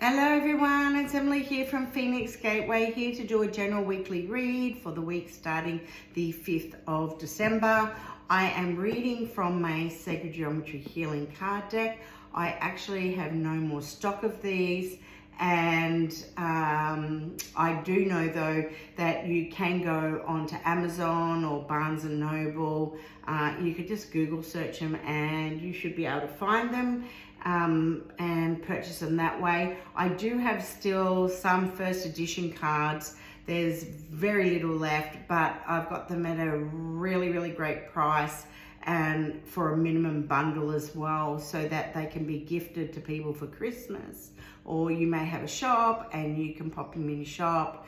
Hello everyone, it's Emily here from Phoenix Gateway, here to do a general weekly read for the week starting the 5th of December. I am reading from my Sacred Geometry Healing card deck. I actually have no more stock of these, and I do know though that you can go onto Amazon or Barnes & Noble. You could just Google search them and you should be able to find them and purchase them that way. I do have still some first edition cards. There's very little left, but I've got them at a really great price and for a minimum bundle as well, so that they can be gifted to people for Christmas. Or you may have a shop and you can pop them in your shop,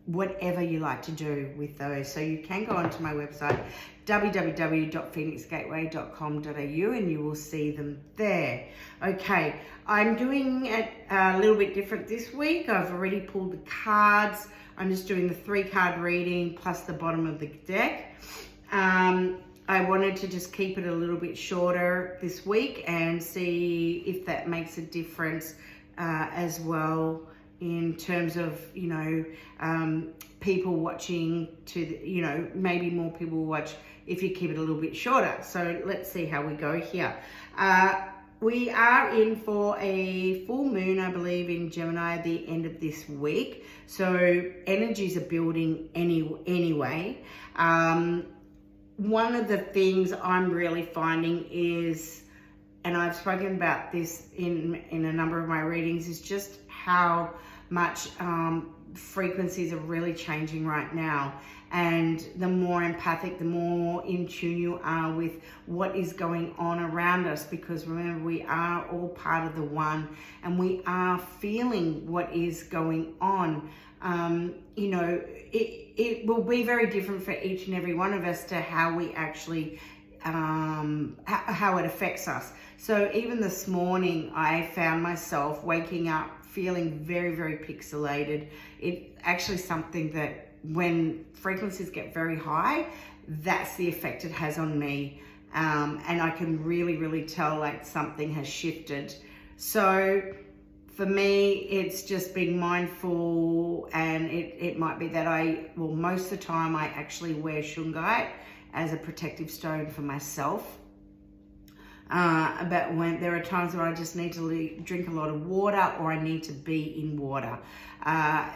whatever you like to do with those. So you can go onto my website, www.phoenixgateway.com.au, and you will see them there. Okay, I'm doing it a little bit different this week. I've already pulled the cards. I'm just doing the 3-card reading plus the bottom of the deck. I wanted to just keep it a little bit shorter this week and see if that makes a difference as well, in terms of, people watching to, maybe more people watch if you keep it a little bit shorter. So let's see how we go here. We are in for a full moon, I believe, in Gemini at the end of this week. So energies are building anyway. One of the things I'm really finding is, and I've spoken about this in a number of my readings, is just how much frequencies are really changing right now. And the more empathic, the more in tune you are with what is going on around us, because remember, we are all part of the one and we are feeling what is going on. It will be very different for each and every one of us to how we actually, how it affects us. So even this morning, I found myself waking up feeling very pixelated. It's actually something that when frequencies get very high, that's the effect it has on me. And I can really tell like something has shifted. So for me, it's just being mindful, and it might be that most of the time I actually wear shungite as a protective stone for myself. But when there are times where I just need to drink a lot of water, or I need to be in water.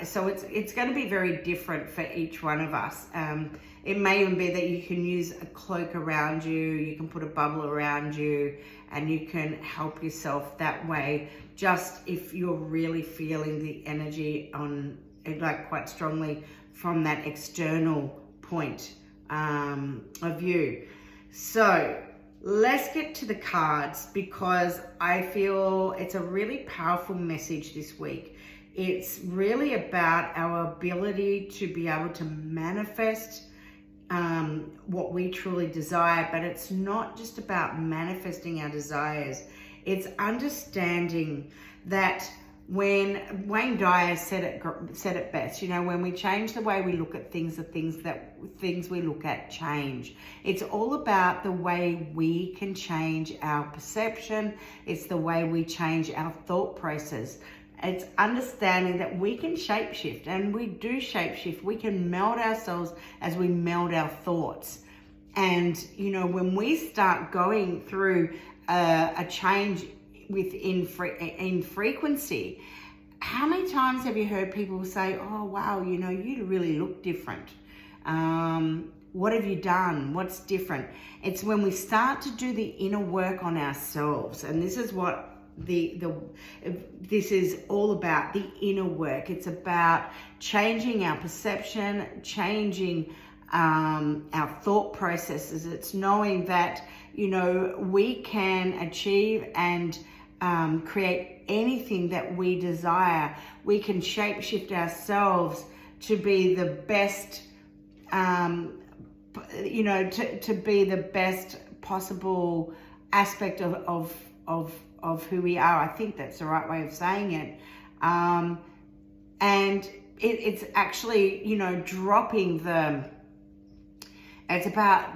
So it's going to be very different for each one of us. It may even be that you can use a cloak around you, you can put a bubble around you, and you can help yourself that way, just if you're really feeling the energy on, like, quite strongly from that external point of view. So let's get to the cards, because I feel it's a really powerful message this week. It's really about our ability to be able to manifest what we truly desire, but it's not just about manifesting our desires. It's understanding that, when Wayne Dyer said it best, when we change the way we look at things, the things we look at change. It's all about the way we can change our perception. It's the way we change our thought process. It's understanding that we can shapeshift, and we do shapeshift. We can meld ourselves as we meld our thoughts. And, when we start going through a change in frequency, how many times have you heard people say, oh wow, you really look different? What have you done? What's different? It's when we start to do the inner work on ourselves, and this is what this is all about, the inner work. It's about changing our perception, changing our thought processes. It's knowing that we can achieve and create anything that we desire. We can shapeshift ourselves to be the best, to be the best possible aspect of who we are. I think that's the right way of saying it. And it's actually, dropping it's about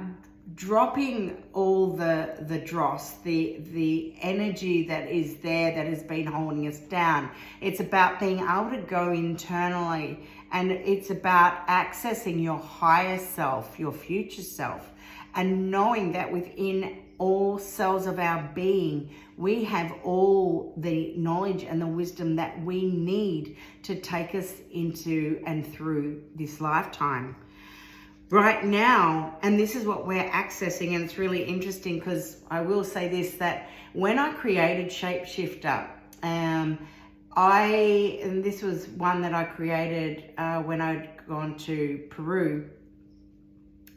dropping all the dross, the energy that is there that has been holding us down. It's about being able to go internally, and it's about accessing your higher self, your future self, and knowing that within all cells of our being, we have all the knowledge and the wisdom that we need to take us into and through this lifetime. Right now, and this is what we're accessing, and it's really interesting because I will say this, that when I created Shapeshifter, and this was one that I created when I'd gone to Peru,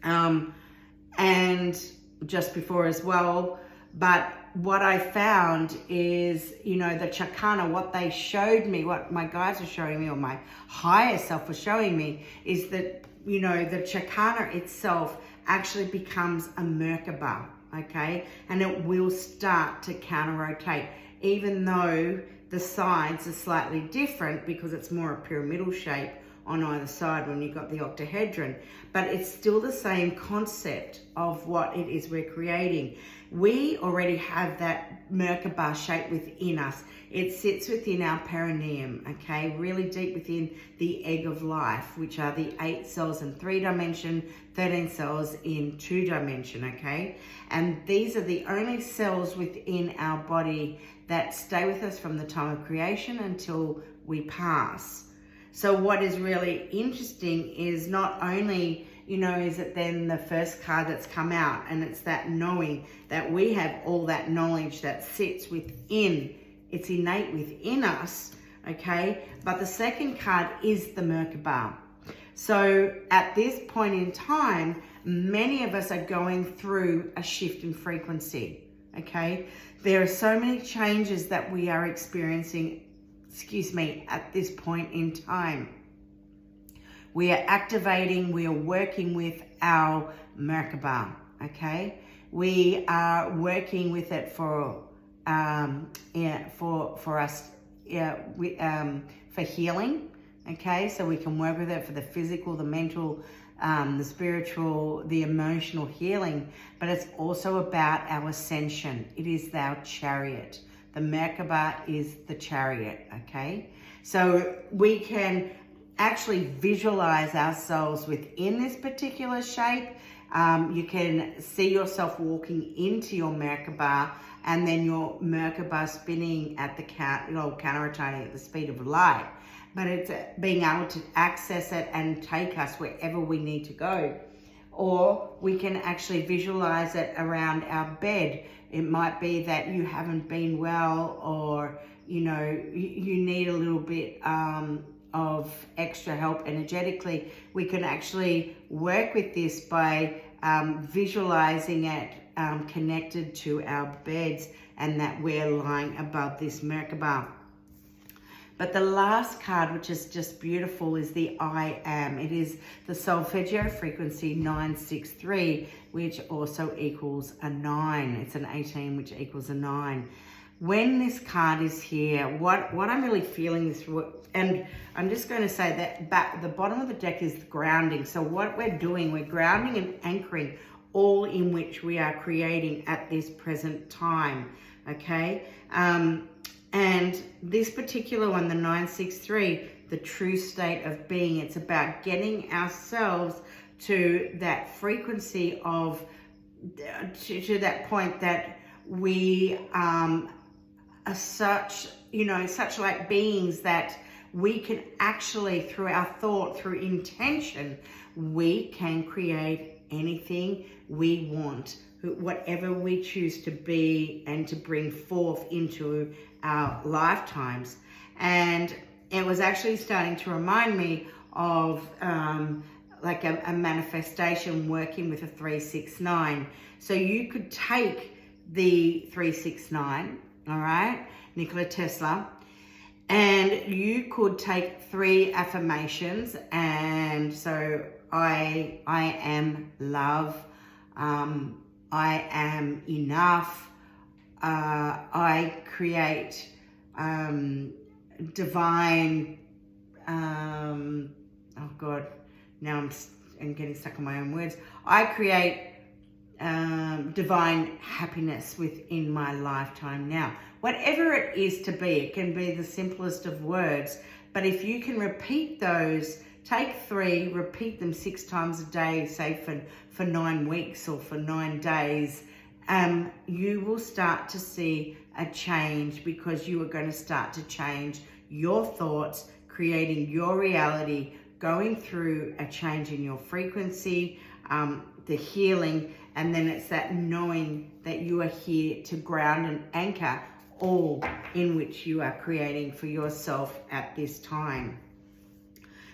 and just before as well. But what I found is, the Chakana, what they showed me, what my guides were showing me, or my higher self was showing me, is that, the Chakana itself actually becomes a merkaba, okay? And it will start to counter-rotate, even though the sides are slightly different because it's more a pyramidal shape on either side when you've got the octahedron. But it's still the same concept of what it is we're creating. We already have that merkaba shape within us. It sits within our perineum, okay? Really deep within the egg of life, which are the 8 cells in 3 dimension, 13 cells in 2 dimension, okay? And these are the only cells within our body that stay with us from the time of creation until we pass. So what is really interesting is not only, is it then the first card that's come out, and it's that knowing that we have all that knowledge that sits within, it's innate within us, okay? But the second card is the merkaba. So at this point in time, many of us are going through a shift in frequency, okay? There are so many changes that we are experiencing, at this point in time. We are activating, we are working with our merkaba, okay? We are working with it for healing, okay? So we can work with it for the physical, the mental, the spiritual, the emotional healing, but it's also about our ascension. It is our chariot. The merkaba is the chariot, okay? So we can actually visualize ourselves within this particular shape. You can see yourself walking into your merkaba, and then your merkaba spinning at the counter-rotating at the speed of light. But it's being able to access it and take us wherever we need to go. Or we can actually visualize it around our bed. It might be that you haven't been well, or you need a little bit of extra help energetically. We can actually work with this by visualizing it connected to our beds, and that we're lying above this merkaba. But the last card, which is just beautiful, is the I Am. It is the solfeggio frequency 963, which also equals a 9. It's an 18, which equals a 9. When this card is here, what I'm really feeling this, and I'm just going to say that the bottom of the deck is grounding. So what we're doing, we're grounding and anchoring all in which we are creating at this present time, okay? And this particular one, the 963, the true state of being, it's about getting ourselves to that frequency of, to that point that we are such like beings that we can actually, through our thought, through intention, we can create anything we want, whatever we choose to be and to bring forth into our lifetimes. And it was actually starting to remind me of like a manifestation working with a 369. So you could take the 369, all right, Nikola Tesla, and you could take 3 affirmations. And so I am love, I am enough, I create divine, oh God, now I'm getting stuck on my own words. I create divine happiness within my lifetime now. Whatever it is to be, it can be the simplest of words, but if you can repeat those, take 3, repeat them 6 times a day, say for 9 weeks or for 9 days, you will start to see a change, because you are going to start to change your thoughts, creating your reality, going through a change in your frequency, the healing, and then it's that knowing that you are here to ground and anchor all in which you are creating for yourself at this time.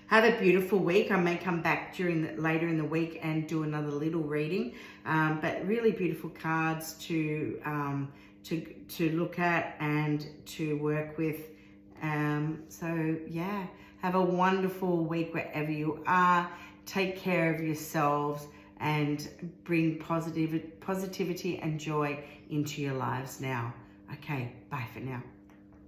Have a beautiful week. I may come back later in the week and do another little reading, but really beautiful cards to look at and to work with. So yeah, have a wonderful week wherever you are. Take care of yourselves and bring positivity and joy into your lives now. Okay, bye for now.